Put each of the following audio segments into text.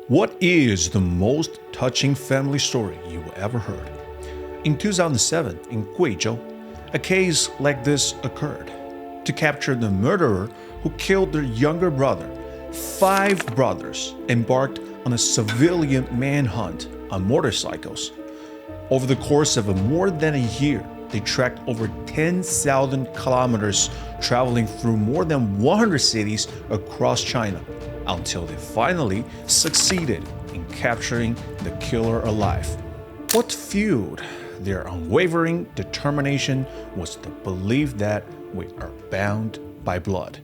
What is the most touching family story you ever heard? In 2007, in Guizhou, a case like this occurred. To capture the murderer who killed their younger brother, 5 brothers embarked on a civilian manhunt on motorcycles. Over the course of more than a year, they tracked over 10,000 kilometers, traveling through more than 100 cities across China, until they finally succeeded in capturing the killer alive. What fueled their unwavering determination was the belief that we are bound by blood.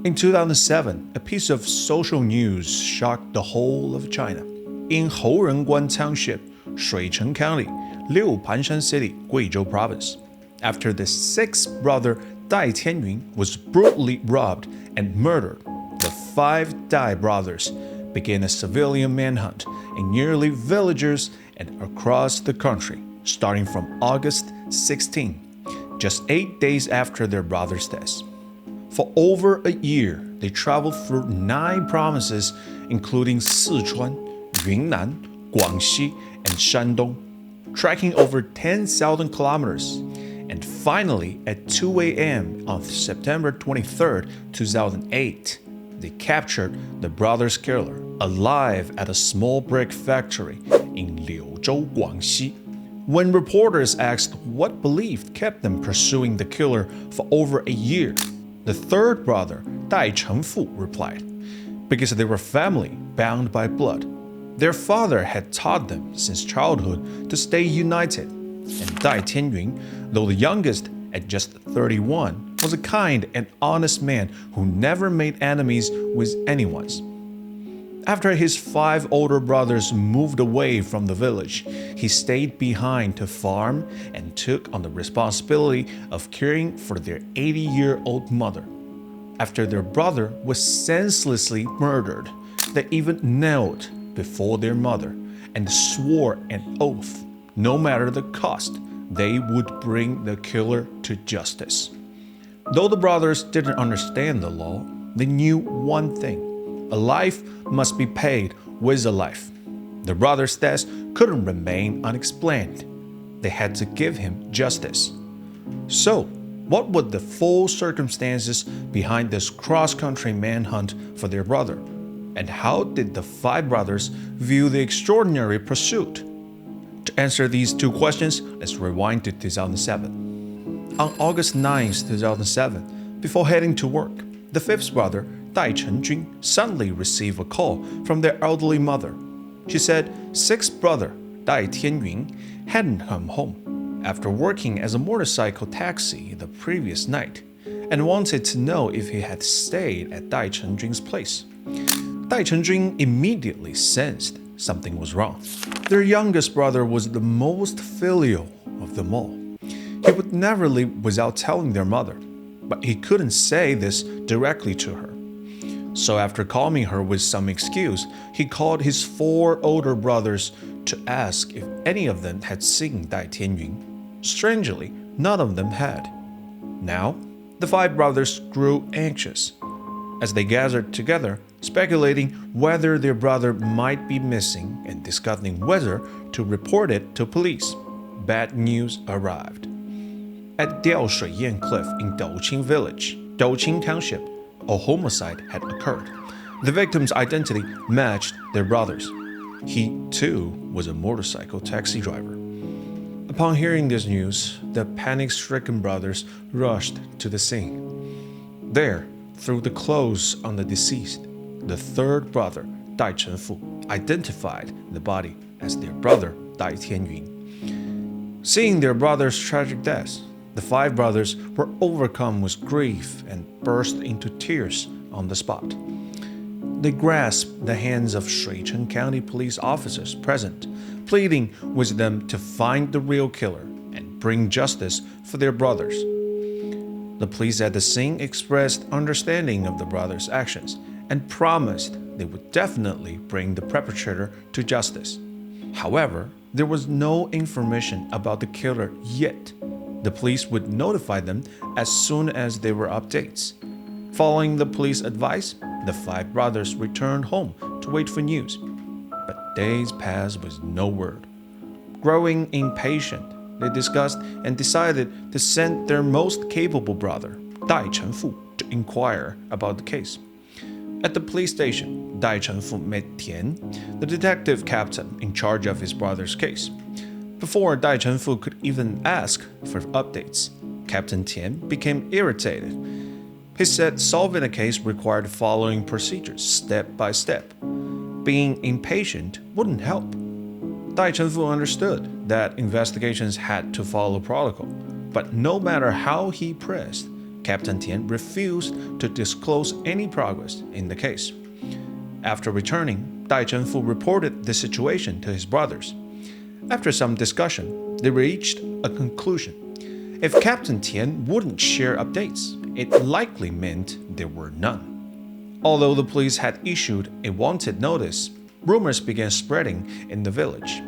In 2007, a piece of social news shocked the whole of China. In Hourenguan Township, Shuicheng County, Liupanshan City, Guizhou Province, after the 6th brother Dai Tianyun was brutally robbed and murdered, the 5 Dai brothers began a civilian manhunt in nearly villages and across the country, starting from August 16, just 8 days after their brother's death. For over a year, they traveled through 9 provinces, including Sichuan, Yunnan, Guangxi, and Shandong, tracking over 10,000 kilometers. And finally, at 2 a.m. on September 23, 2008, they captured the brothers' killer alive at a small brick factory in Liuzhou, Guangxi. When reporters asked what belief kept them pursuing the killer for over a year, the 3rd brother, Dai Chengfu, replied, because they were family bound by blood. Their father had taught them since childhood to stay united, and Dai Tianyun, though the youngest at just 31, was a kind and honest man who never made enemies with anyone. After his 5 older brothers moved away from the village, he stayed behind to farm and took on the responsibility of caring for their 80-year-old mother. After their brother was senselessly murdered, they even knelt before their mother and swore an oath, no matter the cost, they would bring the killer to justice. Though the brothers didn't understand the law, they knew one thing: a life must be paid with a life. The brother's death couldn't remain unexplained. They had to give him justice. So, what were the full circumstances behind this cross-country manhunt for their brother? And how did the 5 brothers view the extraordinary pursuit? To answer these 2 questions, let's rewind to 2007. On August 9, 2007, before heading to work, the 5th brother, Dai Chenjun, suddenly received a call from their elderly mother. She said 6th brother, Dai Tianyun, hadn't come home after working as a motorcycle taxi the previous night and wanted to know if he had stayed at Dai Chenjun's place. Dai Chenjun immediately sensed something was wrong. Their youngest brother was the most filial of them all. He would never leave without telling their mother, but he couldn't say this directly to her. So after calming her with some excuse, he called his 4 older brothers to ask if any of them had seen Dai Tianyun. Strangely, none of them had. Now, the 5 brothers grew anxious as they gathered together, speculating whether their brother might be missing and discussing whether to report it to police. Bad news arrived. At Diaoshuiyan Cliff in Douqing Village, Douqing Township, a homicide had occurred. The victim's identity matched their brother's. He, too, was a motorcycle taxi driver. Upon hearing this news, the panic-stricken brothers rushed to the scene. There, through the clothes on the deceased, the 3rd brother, Dai Chenfu, identified the body as their brother, Dai Tianyun. Seeing their brother's tragic death, the 5 brothers were overcome with grief and burst into tears on the spot. They grasped the hands of Shuicheng County police officers present, pleading with them to find the real killer and bring justice for their brothers. The police at the scene expressed understanding of the brothers' actions and promised they would definitely bring the perpetrator to justice. However, there was no information about the killer yet. The police would notify them as soon as there were updates. Following the police advice, the five brothers returned home to wait for news. But days passed with no word. Growing impatient, they discussed and decided to send their most capable brother, Dai Chenfu, to inquire about the case. At the police station, Dai Chenfu met Tian, the detective captain in charge of his brother's case. Before Dai Chenfu could even ask for updates, Captain Tian became irritated. He said solving a case required following procedures step by step. Being impatient wouldn't help. Dai Chenfu understood that investigations had to follow protocol, but no matter how he pressed, Captain Tian refused to disclose any progress in the case. After returning, Dai Chenfu reported the situation to his brothers. After some discussion, they reached a conclusion. If Captain Tian wouldn't share updates, it likely meant there were none. Although the police had issued a wanted notice, rumors began spreading in the village.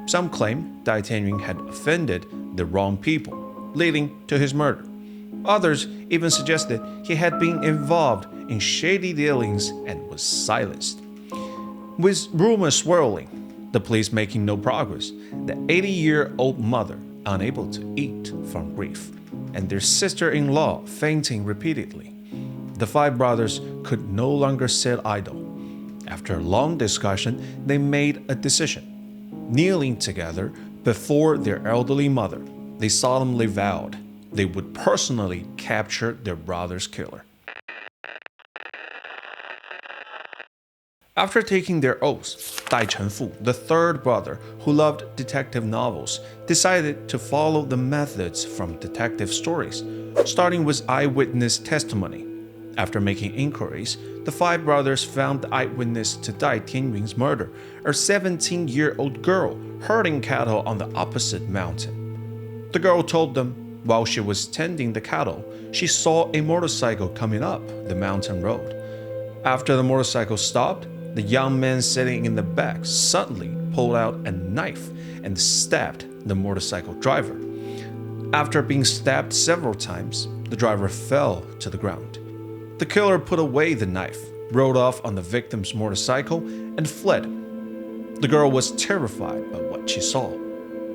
Some claimed Dai Tianying had offended the wrong people, leading to his murder. Others even suggested he had been involved in shady dealings and was silenced. With rumors swirling, the police making no progress, the 80-year-old mother unable to eat from grief, and their sister-in-law fainting repeatedly, the five brothers could no longer sit idle. After a long discussion, they made a decision. Kneeling together before their elderly mother, they solemnly vowed they would personally capture their brother's killer. After taking their oaths, Dai Chenfu, the third brother who loved detective novels, decided to follow the methods from detective stories, starting with eyewitness testimony. After making inquiries, the five brothers found the eyewitness to Dai Tianying's murder, a 17-year-old girl herding cattle on the opposite mountain. The girl told them while she was tending the cattle, she saw a motorcycle coming up the mountain road. After the motorcycle stopped, the young man sitting in the back suddenly pulled out a knife and stabbed the motorcycle driver. After being stabbed several times, the driver fell to the ground. The killer put away the knife, rode off on the victim's motorcycle, and fled. The girl was terrified by what she saw.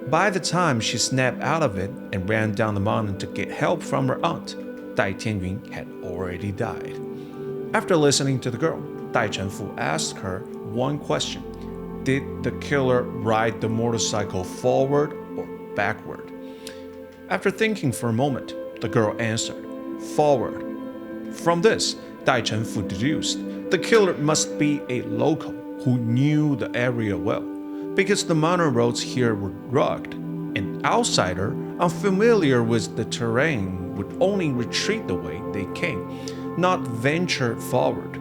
By the time she snapped out of it and ran down the mountain to get help from her aunt, Dai Tianying had already died. After listening to the girl, Dai Chenfu asked her one question. Did the killer ride the motorcycle forward or backward? After thinking for a moment, the girl answered, forward. From this, Dai Chenfu deduced the killer must be a local who knew the area well, because the mountain roads here were rugged. An outsider, unfamiliar with the terrain, would only retreat the way they came, not venture forward.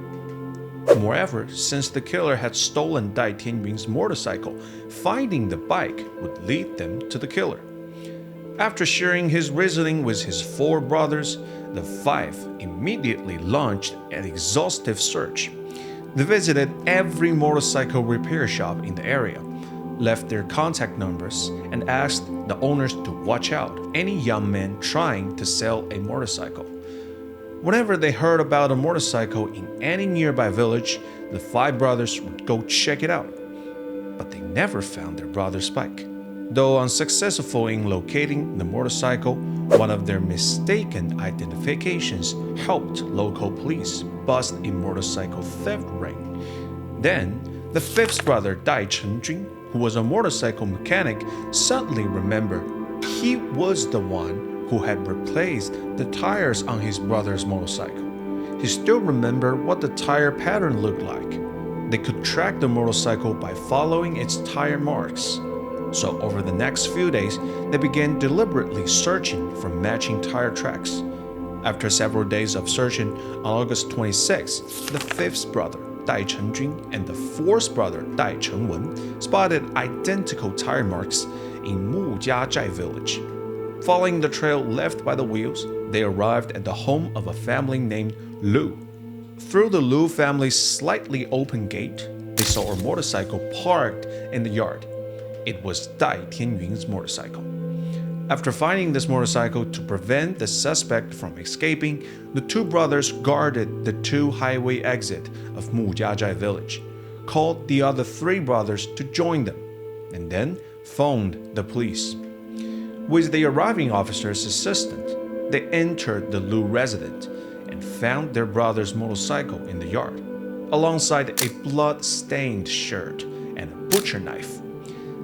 Moreover, since the killer had stolen Dai Tianying's motorcycle, finding the bike would lead them to the killer. After sharing his reasoning with his four brothers, the five immediately launched an exhaustive search. They visited every motorcycle repair shop in the area, left their contact numbers, and asked the owners to watch out any young men trying to sell a motorcycle. Whenever they heard about a motorcycle in any nearby village, the five brothers would go check it out. But they never found their brother's bike. Though unsuccessful in locating the motorcycle, one of their mistaken identifications helped local police bust a motorcycle theft ring. Then, the fifth brother, Dai Chenjun, who was a motorcycle mechanic, suddenly remembered he was the one who had replaced the tires on his brother's motorcycle. He still remembered what the tire pattern looked like. They could track the motorcycle by following its tire marks. So over the next few days, they began deliberately searching for matching tire tracks. After several days of searching, on August 26, the fifth brother, Dai Chenjun, and the fourth brother, Dai Chenwen, spotted identical tire marks in Mujiazhai village. Following the trail left by the wheels, they arrived at the home of a family named Lu. Through the Lu family's slightly open gate, they saw a motorcycle parked in the yard. It was Dai Tianying's motorcycle. After finding this motorcycle to prevent the suspect from escaping, the two brothers guarded the two highway exit of Mujiazhai village, called the other three brothers to join them, and then phoned the police. With the arriving officer's assistance, they entered the Lu residence and found their brother's motorcycle in the yard, alongside a blood-stained shirt and a butcher knife.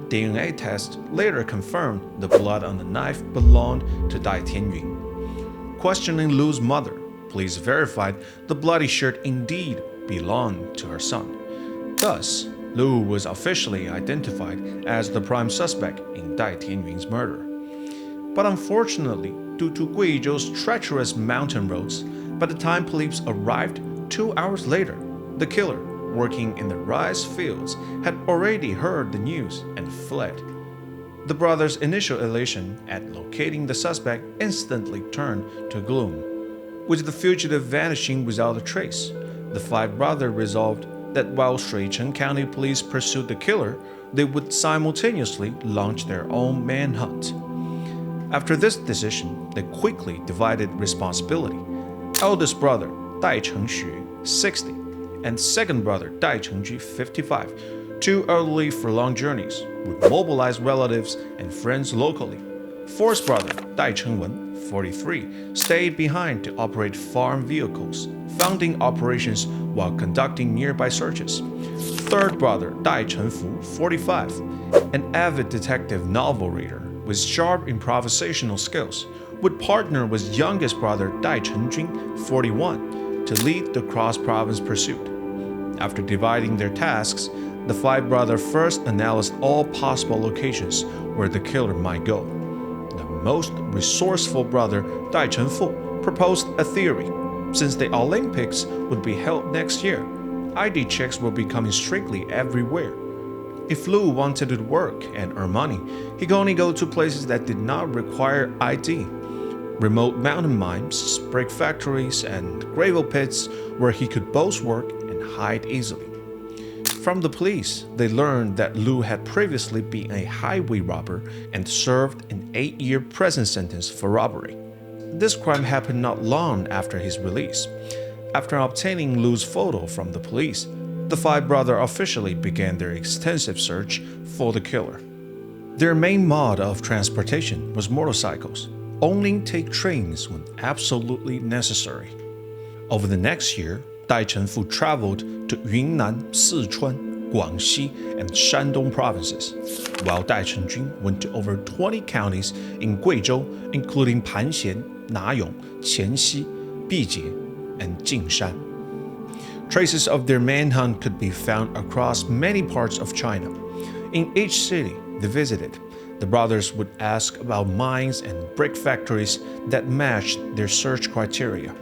DNA test later confirmed the blood on the knife belonged to Dai Tianyun. Questioning Lu's mother, police verified the bloody shirt indeed belonged to her son. Thus, Lu was officially identified as the prime suspect in Dai Tianyun's murder. But unfortunately, due to Guizhou's treacherous mountain roads, by the time police arrived 2 hours later, the killer, working in the rice fields, had already heard the news and fled. The brothers' initial elation at locating the suspect instantly turned to gloom. With the fugitive vanishing without a trace, the five brothers resolved that while Shuicheng County police pursued the killer, they would simultaneously launch their own manhunt. After this decision, they quickly divided responsibility. Eldest brother Dai Chengxu, 60, and second brother Dai Chengju, 55, too elderly for long journeys, would mobilize relatives and friends locally. Fourth brother Dai Chengwen, 43, stayed behind to operate farm vehicles, funding operations while conducting nearby searches. Third brother Dai Chenfu, 45, an avid detective novel reader with sharp improvisational skills, would partner with youngest brother Dai Chenjun, 41, to lead the cross-province pursuit. After dividing their tasks, the five brothers first analyzed all possible locations where the killer might go. The most resourceful brother, Dai Chenfu, proposed a theory. Since the Olympics would be held next year, ID checks will be coming strictly everywhere. If Lu wanted to work and earn money, he could only go to places that did not require ID. Remote mountain mines, brick factories, and gravel pits where he could both work and hide easily. From the police, they learned that Lu had previously been a highway robber and served an 8-year prison sentence for robbery. This crime happened not long after his release. After obtaining Lu's photo from the police, the five brothers officially began their extensive search for the killer. Their main mode of transportation was motorcycles, only take trains when absolutely necessary. Over the next year, Dai Chenfu traveled to Yunnan, Sichuan, Guangxi, and Shandong provinces, while Dai Chenjun went to over 20 counties in Guizhou, including Panxian, Nayong, Qianxi, Bijie, and Jingshan. Traces of their manhunt could be found across many parts of China. In each city they visited, the brothers would ask about mines and brick factories that matched their search criteria.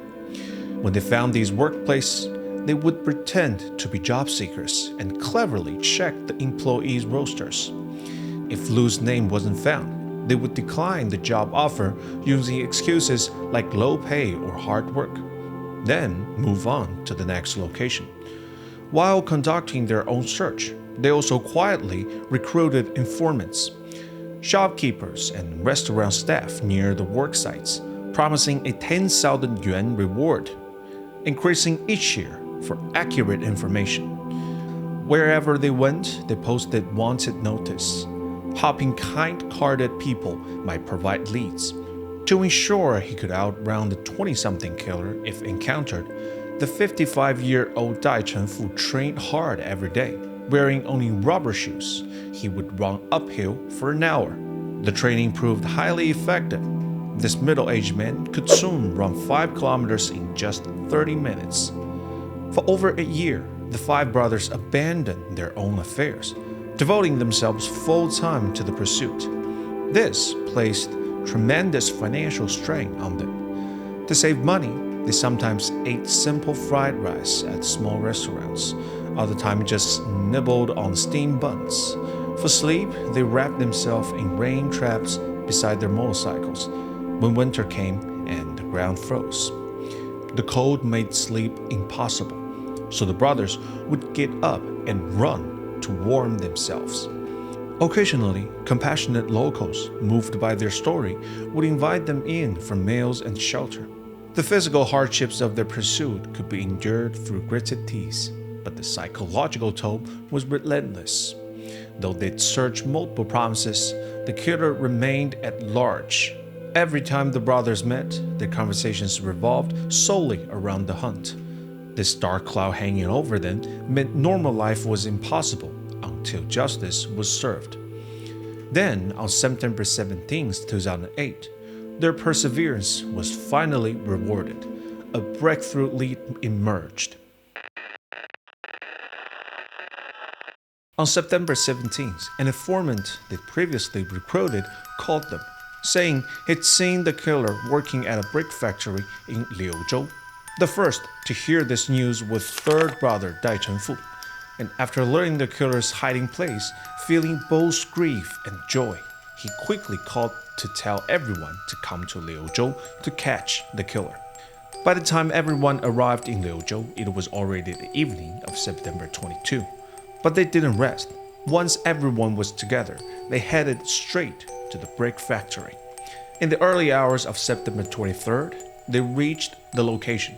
When they found these workplaces, they would pretend to be job seekers and cleverly check the employees' rosters. If Lu's name wasn't found, they would decline the job offer using excuses like low pay or hard work, then move on to the next location. While conducting their own search, they also quietly recruited informants, shopkeepers, and restaurant staff near the work sites, promising a 10,000 yuan reward, increasing each year for accurate information. Wherever they went, they posted wanted notice, hoping kind-hearted people might provide leads. To ensure he could outrun the 20-something killer if encountered, the 55-year-old Dai Chenfu trained hard every day. Wearing only rubber shoes, he would run uphill for an hour. The training proved highly effective. This middle-aged man could soon run 5 kilometers in just 30 minutes. For over a year, the five brothers abandoned their own affairs, devoting themselves full-time to the pursuit. This placed tremendous financial strain on them. To save money, they sometimes ate simple fried rice at small restaurants. Other times just nibbled on steamed buns. For sleep, they wrapped themselves in rain traps beside their motorcycles when winter came and the ground froze. The cold made sleep impossible, so the brothers would get up and run to warm themselves. Occasionally, compassionate locals, moved by their story, would invite them in for meals and shelter. The physical hardships of their pursuit could be endured through gritted teeth, but the psychological toll was relentless. Though they'd searched multiple provinces, the killer remained at large. Every time the brothers met, their conversations revolved solely around the hunt. This dark cloud hanging over them meant normal life was impossible until justice was served. Then, on September 17, 2008, their perseverance was finally rewarded. A breakthrough lead emerged. On September 17th, an informant they'd previously recruited called them, saying he'd seen the killer working at a brick factory in Liuzhou. The first to hear this news was third brother Dai Chenfu, and after learning the killer's hiding place, feeling both grief and joy, he quickly called to tell everyone to come to Liuzhou to catch the killer. By the time everyone arrived in Liuzhou, it was already the evening of September 22. But they didn't rest. Once everyone was together, they headed straight to the brick factory. In the early hours of September 23rd, they reached the location.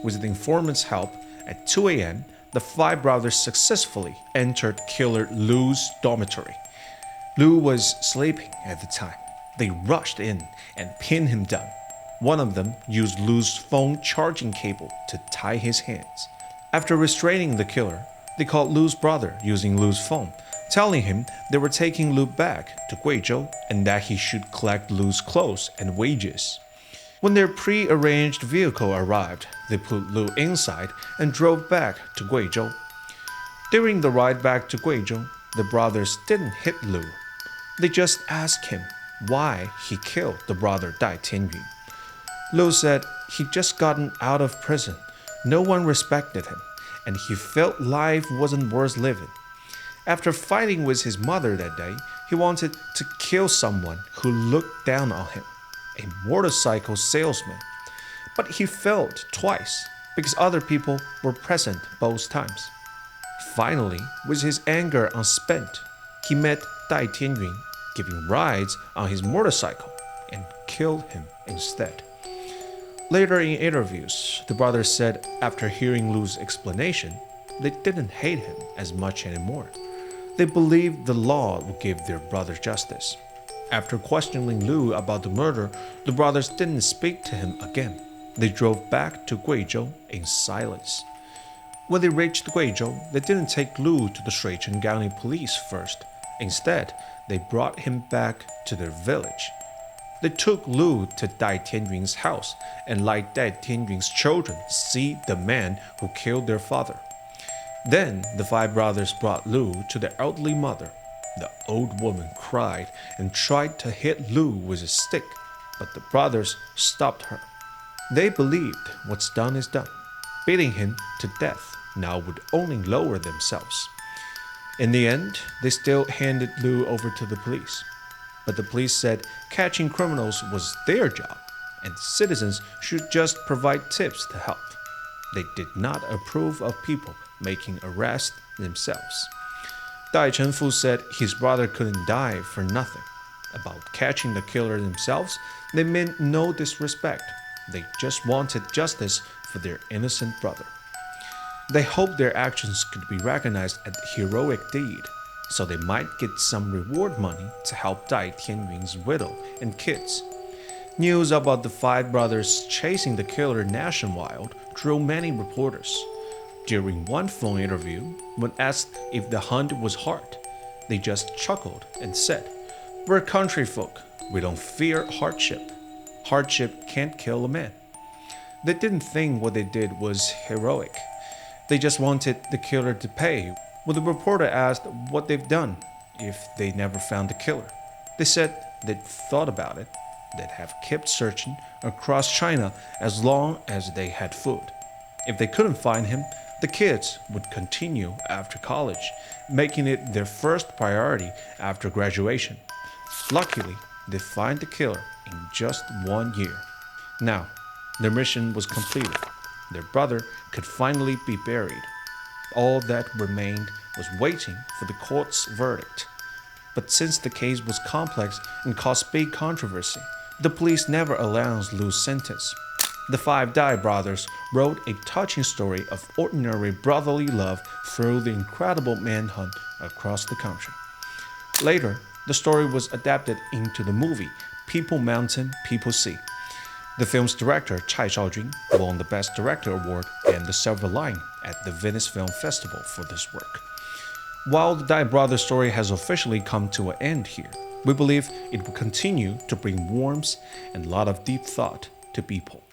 With the informant's help, at 2 a.m., the five brothers successfully entered killer Lu's dormitory. Lu was sleeping at the time. They rushed in and pinned him down. One of them used Lu's phone charging cable to tie his hands. After restraining the killer, they called Lu's brother using Lu's phone, telling him they were taking Lu back to Guizhou and that he should collect Lu's clothes and wages. When their pre-arranged vehicle arrived, they put Lu inside and drove back to Guizhou. During the ride back to Guizhou, the brothers didn't hit Lu. They just asked him why he killed the brother Dai Tianyun. Lu said he'd just gotten out of prison. No one respected him, and he felt life wasn't worth living. After fighting with his mother that day, he wanted to kill someone who looked down on him, a motorcycle salesman. But he failed twice because other people were present both times. Finally, with his anger unspent, he met Dai Tianyun giving rides on his motorcycle and killed him instead. Later in interviews, the brothers said after hearing Lu's explanation, they didn't hate him as much anymore. They believed the law would give their brother justice. After questioning Lu about the murder, the brothers didn't speak to him again. They drove back to Guizhou in silence. When they reached Guizhou, they didn't take Lu to the Shuicheng County police first. Instead, they brought him back to their village. They took Lu to Dai Tianyun's house and let Dai Tianyun's children see the man who killed their father. Then the five brothers brought Lu to the elderly mother. The old woman cried and tried to hit Lu with a stick, but the brothers stopped her. They believed what's done is done. Beating him to death now would only lower themselves. In the end, they still handed Lu over to the police. But the police said catching criminals was their job, and citizens should just provide tips to help. They did not approve of people making arrests themselves. Dai Chenfu said his brother couldn't die for nothing. About catching the killer themselves, they meant no disrespect. They just wanted justice for their innocent brother. They hoped their actions could be recognized as a heroic deed, so they might get some reward money to help Dai Tianyun's widow and kids. News about the five brothers chasing the killer nationwide drew many reporters. During one phone interview, when asked if the hunt was hard, they just chuckled and said, "We're country folk. We don't fear hardship. Hardship can't kill a man." They didn't think what they did was heroic. They just wanted the killer to pay. When the reporter asked what they've done if they never found the killer, they said they'd thought about it. They'd have kept searching across China as long as they had food. If they couldn't find him, the kids would continue after college, making it their first priority after graduation. Luckily, they find the killer in just 1 year. Now, their mission was completed. Their brother could finally be buried. All that remained was waiting for the court's verdict. but since the case was complex and caused big controversy, the police never announced Lu's sentence. The five Dai brothers wrote a touching story of ordinary brotherly love through the incredible manhunt across the country. Later, the story was adapted into the movie People Mountain, People Sea. The film's director, Cai Shaojun, won the Best Director Award and the Silver Lion at the Venice Film Festival for this work. While the Dai brothers story has officially come to an end here, we believe it will continue to bring warmth and a lot of deep thought to people.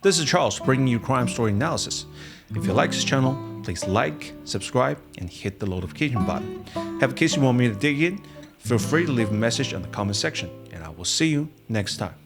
This is Charles bringing you crime story analysis. If you like this channel, please like, subscribe, and hit the notification button. Have a case you want me to dig in? Feel free to leave a message in the comment section, and I will see you next time.